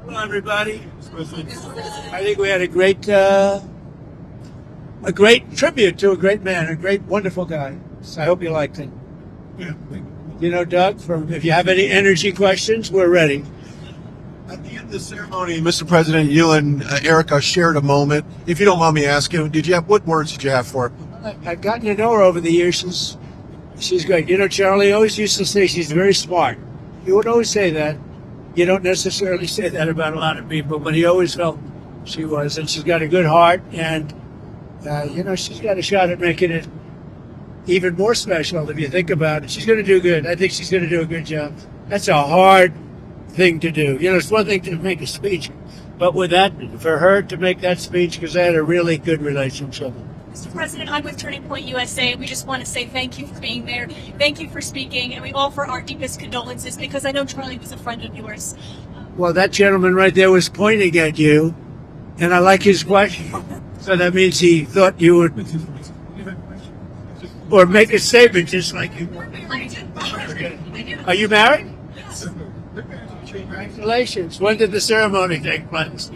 Hello, everybody. I think we had a great tribute to a great man, a great, wonderful guy. So I hope you liked it. Yeah. You know, Doug, if you have any energy questions, we're ready. At the end of the ceremony, Mr. President, you and Erica shared a moment. If you don't mind me asking, what words did you have for her? I've gotten to know her over the years. She's great. You know, Charlie always used to say she's very smart. He would always say that. You don't necessarily say that about a lot of people, but he always felt she was. And she's got a good heart, and, she's got a shot at making it even more special if you think about it. She's going to do good. I think she's going to do a good job. That's a hard thing to do. You know, it's one thing to make a speech, but with that, for her to make that speech, because I had a really good relationship. Mr. President, I'm with Turning Point USA. We just want to say thank you for being there. Thank you for speaking, and we offer our deepest condolences because I know Charlie was a friend of yours. Well, that gentleman right there was pointing at you, and I like his question. So that means he thought you would, or make a statement just like you. Are you married? Yes. Congratulations. When did the ceremony take place?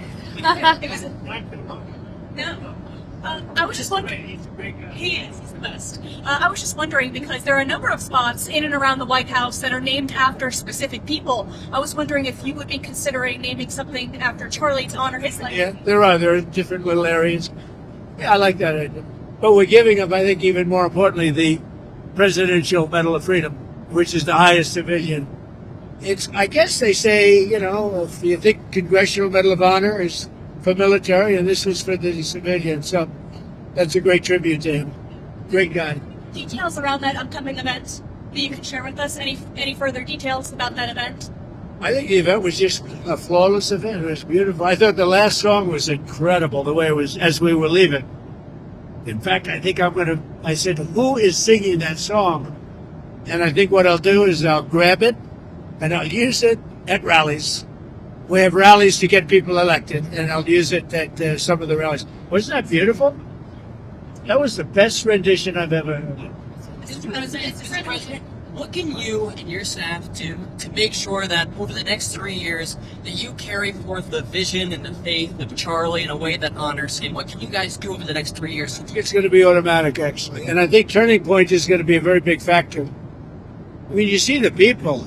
I was just wondering. He's the best. I was just wondering because there are a number of spots in and around the White House that are named after specific people. I was wondering if you would be considering naming something after Charlie to honor his life. Yeah, there are different little areas. Yeah, I like that idea. But we're giving him, I think, even more importantly, the Presidential Medal of Freedom, which is the highest civilian. I guess they say, if you think Congressional Medal of Honor is for military, and this was for the civilians. So that's a great tribute to him. Great guy. Details around that upcoming event that you can share with us? Any further details about that event? I think the event was just a flawless event. It was beautiful. I thought the last song was incredible, the way it was as we were leaving. In fact, I think I said, who is singing that song? And I think what I'll do is I'll grab it and I'll use it at rallies. We have rallies to get people elected, and I'll use it at some of the rallies. Wasn't that beautiful? That was the best rendition I've ever heard. Mr. President, what can you and your staff do to make sure that over the next 3 years that you carry forth the vision and the faith of Charlie in a way that honors him? What can you guys do over the next 3 years? It's going to be automatic, actually. And I think Turning Point is going to be a very big factor. I mean, you see the people.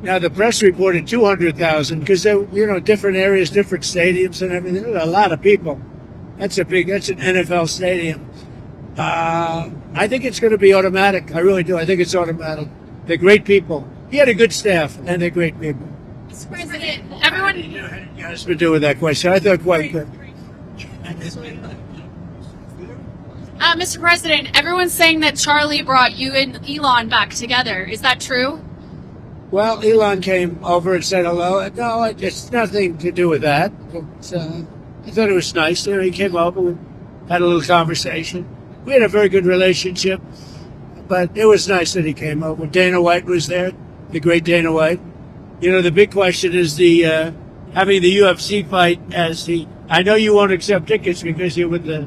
Now, the press reported 200,000 because they're, different areas, different stadiums and everything. There's a lot of people. That's an NFL stadium. I think it's going to be automatic. I really do. I think it's automatic. They're great people. He had a good staff, and they're great people. Mr. President, everyone... You guys been doing that question. I thought quite good. Mr. President, everyone's saying that Charlie brought you and Elon back together. Is that true? Well, Elon came over and said hello. No, it's nothing to do with that. I thought it was nice. He came over, we had a little conversation. We had a very good relationship, but it was nice that he came over. Dana White was there, the great Dana White. The big question is having the UFC fight I know you won't accept tickets because you're with the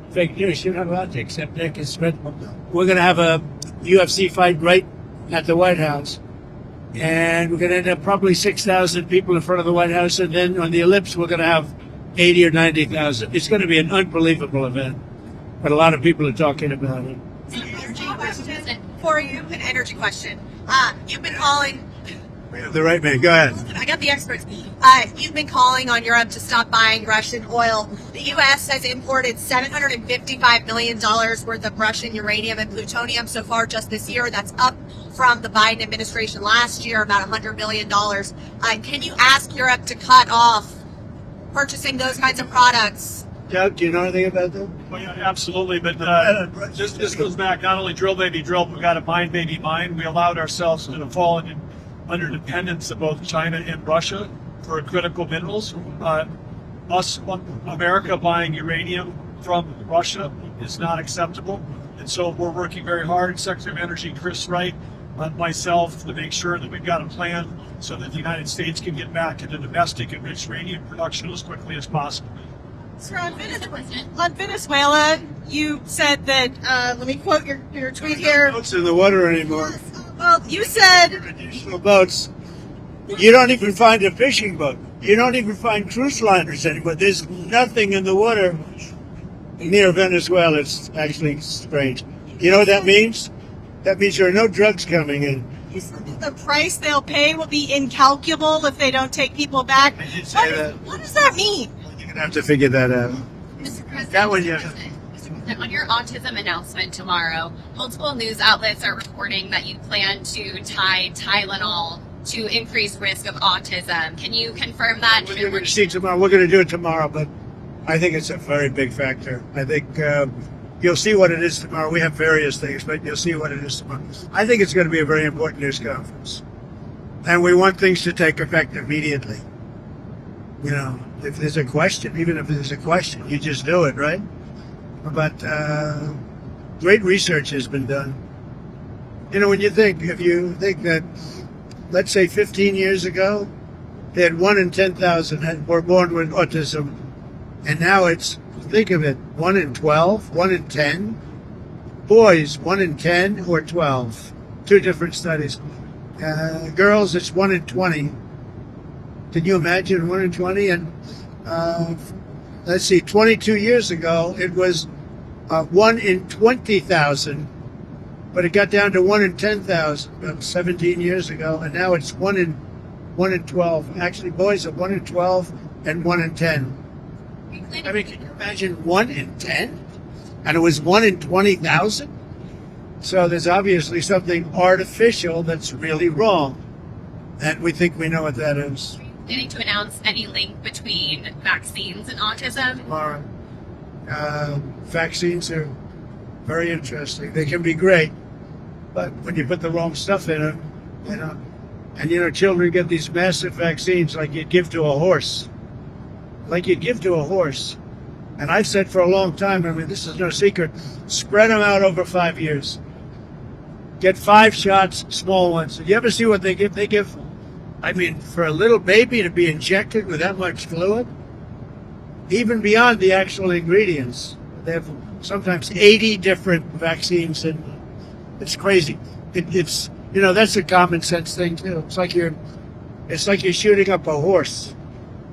fake news. You're not allowed to accept tickets, but we're going to have a UFC fight right at the White House. And we're going to end up probably 6,000 people in front of the White House. And then on the ellipse, we're going to have 80 or 90,000. It's going to be an unbelievable event. But a lot of people are talking about it. Energy question for you, an energy question. You've been calling. We have the right man. Go ahead. I got the experts. You've been calling on Europe to stop buying Russian oil. The U.S. has imported $755 million worth of Russian uranium and plutonium so far just this year. That's up from the Biden administration last year, about $100 million. Can you ask Europe to cut off purchasing those kinds of products? Doug, do you know anything about that? Well, yeah, absolutely, but this goes back, not only drill, baby, drill, we got to mine, baby, mine. We allowed ourselves to fall under dependence of both China and Russia for critical minerals. America buying uranium from Russia is not acceptable. And so we're working very hard, Secretary of Energy Chris Wright, myself, to make sure that we've got a plan so that the United States can get back into domestic enriched uranium production as quickly as possible. Sir, on Venezuela, you said that, let me quote your tweet here. No boats in the water anymore. Well, you said... Additional boats. You don't even find a fishing boat. You don't even find cruise liners anymore. There's nothing in the water near Venezuela. It's actually strange. You know what that means? That means there are no drugs coming in. The price they'll pay will be incalculable if they don't take people back. I did say that. What does that mean? You're going to have to figure that out. Mr. President, That one, yeah. Mr. President, on your autism announcement tomorrow, multiple news outlets are reporting that you plan to tie Tylenol to increase risk of autism. Can you confirm that? We're going to see tomorrow. We're going to do it tomorrow, but I think it's a very big factor. I think you'll see what it is tomorrow. We have various things, but you'll see what it is tomorrow. I think it's going to be a very important news conference. And we want things to take effect immediately. You know, if there's a question, even if there's a question, you just do it, right? But great research has been done. You know, if you think that, let's say 15 years ago, they had 1 in 10,000 were born with autism. And now it's, think of it, 1 in 12, 1 in 10. Boys, 1 in 10 or 12. 2 different studies. Girls, it's 1 in 20. Can you imagine 1 in 20? And let's see, 22 years ago, it was 1 in 20,000. But it got down to 1 in 10,000 about 17 years ago. And now it's 1 in 12. Actually, boys are 1 in 12 and 1 in 10. I mean, can you imagine 1 in 10? And it was 1 in 20,000? So there's obviously something artificial that's really wrong. And we think we know what that is. Are you planning to announce any link between vaccines and autism? Tomorrow. Vaccines are very interesting. They can be great, but when you put the wrong stuff in them, you know, and you know, children get these massive vaccines like you'd give to a horse. Like you'd give to a horse. And I've said for a long time, I mean, this is no secret, spread them out over 5 years. Get 5 shots, small ones. Did you ever see what they give? They give, I mean, for a little baby to be injected with that much fluid, even beyond the actual ingredients, they have sometimes 80 different vaccines, and it's crazy. It's, you know, that's a common sense thing too. It's like you're shooting up a horse.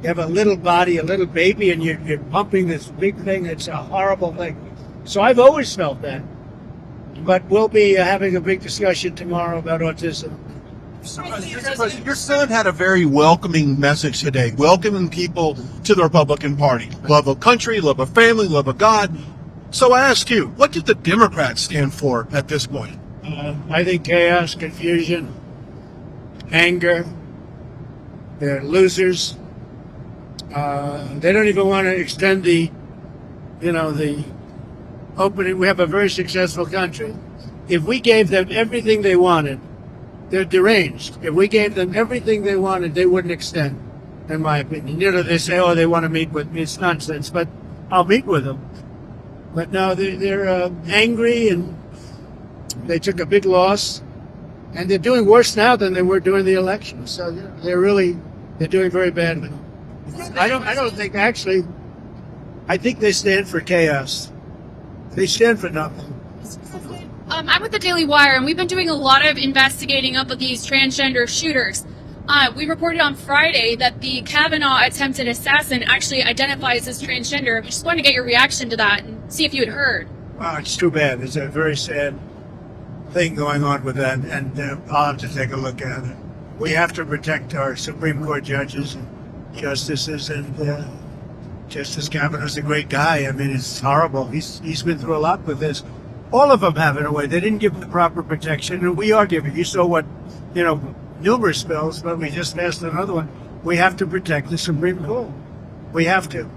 You have a little body, a little baby, and you're pumping this big thing. It's a horrible thing. So I've always felt that. But we'll be having a big discussion tomorrow about autism. Mr. President, your son had a very welcoming message today, welcoming people to the Republican Party. Love of country, love of family, love of God. So I ask you, what do the Democrats stand for at this point? I think chaos, confusion, anger. They're losers. They don't even want to extend the opening. We have a very successful country. If we gave them everything they wanted, they're deranged. If we gave them everything they wanted, they wouldn't extend, in my opinion. You know, they say, oh, they want to meet with me. It's nonsense, but I'll meet with them. But no, they're angry, and they took a big loss, and they're doing worse now than they were during the election. So they're doing very badly. I don't think, actually, I think they stand for chaos. They stand for nothing. I'm with the Daily Wire, and we've been doing a lot of investigating up with these transgender shooters. We reported on Friday that the Kavanaugh attempted assassin actually identifies as transgender. We just wanted to get your reaction to that and see if you had heard. Wow, it's too bad. It's a very sad thing going on with that, and I'll have to take a look at it. We have to protect our Supreme Court judges and justices, and Justice Kavanaugh's a great guy. I mean, it's horrible. He's been through a lot with this. All of them have, in a way. They didn't give the proper protection, and we are giving. You saw what, numerous bills, but we just passed another one. We have to protect the Supreme Court. We have to.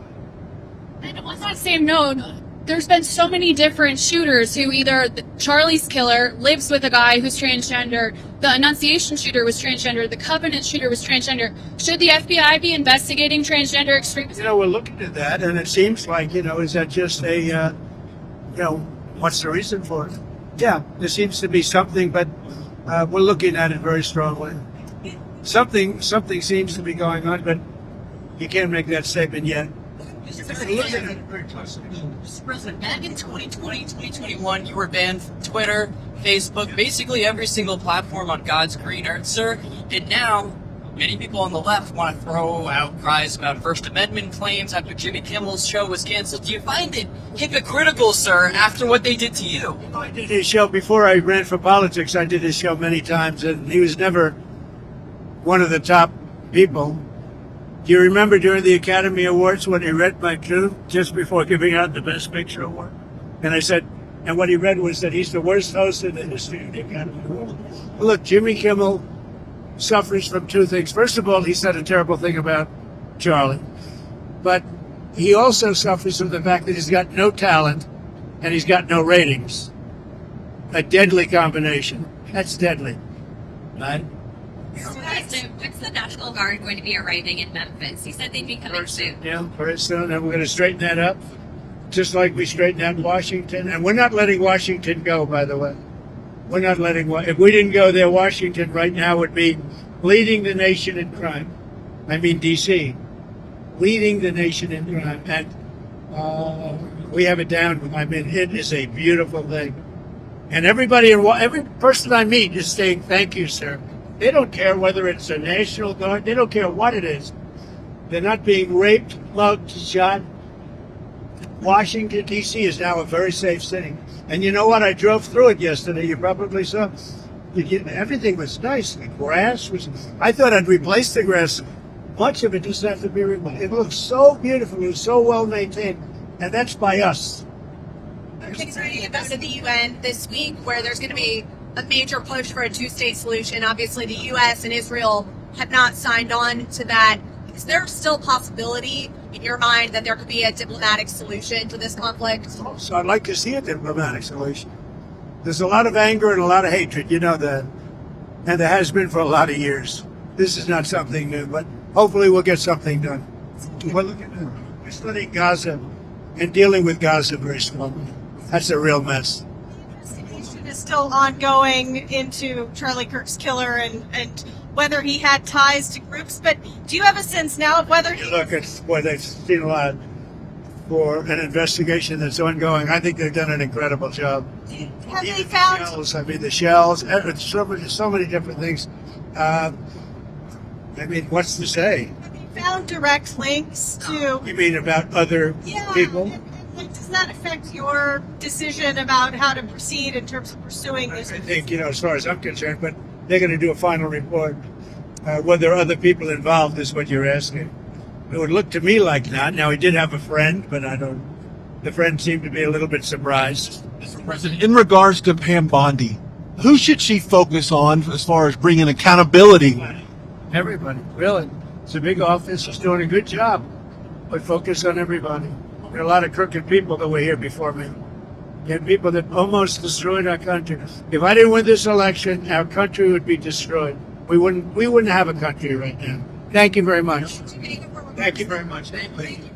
And on that same note, there's been so many different shooters who either Charlie's killer lives with a guy who's transgender, the Annunciation shooter was transgender, the Covenant shooter was transgender. Should the FBI be investigating transgender extremism? We're looking at that, and it seems like, is that just a, what's the reason for it? Yeah, there seems to be something, but we're looking at it very strongly. Something seems to be going on, but you can't make that statement yet. Mr. President, back in 2020, 2021, you were banned from Twitter, Facebook, basically every single platform on God's green earth, sir. And now, Many people on the left want to throw out cries about First Amendment claims after Jimmy Kimmel's show was canceled. Do you find it hypocritical, sir, after what they did to you? I did his show before I ran for politics. I did his show many times, and he was never one of the top people. Do you remember during the Academy Awards when he read my truth just before giving out the Best Picture award? And I said, and what he read was that he's the worst host in the history of the Academy Awards. Well, look, Jimmy Kimmel suffers from two things. First of all, he said a terrible thing about Charlie. But he also suffers from the fact that he's got no talent and he's got no ratings. A deadly combination. That's deadly. Right? When's the National Guard going to be arriving in Memphis? You said they'd be coming soon. Yeah, very soon. And we're going to straighten that up, just like we straightened out Washington. And we're not letting Washington go, by the way. We're not letting, if we didn't go there, Washington right now would be leading the nation in crime. I mean, D.C. leading the nation in crime. And we have it down. I mean, it is a beautiful thing. And every person I meet is saying, thank you, sir. They don't care whether it's a National Guard. They don't care what it is. They're not being raped, mugged, shot. Washington, D.C. is now a very safe city. And you know what? I drove through it yesterday. You probably saw. Everything was nice. The grass was. I thought I'd replace the grass. Much of it doesn't have to be replaced. It looks so beautiful. It was so well maintained. And that's by us. Getting ready to go to the UN this week, where there's going to be a major push for a two-state solution. Obviously, the U.S. and Israel have not signed on to that. Is there still a possibility in your mind that there could be a diplomatic solution to this conflict? So I'd like to see a diplomatic solution. There's a lot of anger and a lot of hatred, you know that. And there has been for a lot of years. This is not something new, but hopefully we'll get something done. We're studying Gaza and dealing with Gaza very slowly. That's a real mess. The investigation is still ongoing into Charlie Kirk's killer and whether he had ties to groups. But do you have a sense now of whether he... Look, it's boy, they've seen a lot for an investigation that's ongoing. I think they've done an incredible job. Have they found... Shells, I mean, the shells, so many different things. I mean, what's to say? Have they found direct links to... You mean about other people? And does that affect your decision about how to proceed in terms of pursuing this? I think, as far as I'm concerned, but they're going to do a final report. Whether there are other people involved is what you're asking. It would look to me like not. Now, he did have a friend, but the friend seemed to be a little bit surprised. Mr. President, in regards to Pam Bondi, who should she focus on as far as bringing accountability? Everybody, really. It's a big office. She's doing a good job. But focus on everybody. There are a lot of crooked people that were here before me. You had people that almost destroyed our country. If I didn't win this election, our country would be destroyed. We wouldn't have a country right now. Thank you very much. Thank you very much. Thank you.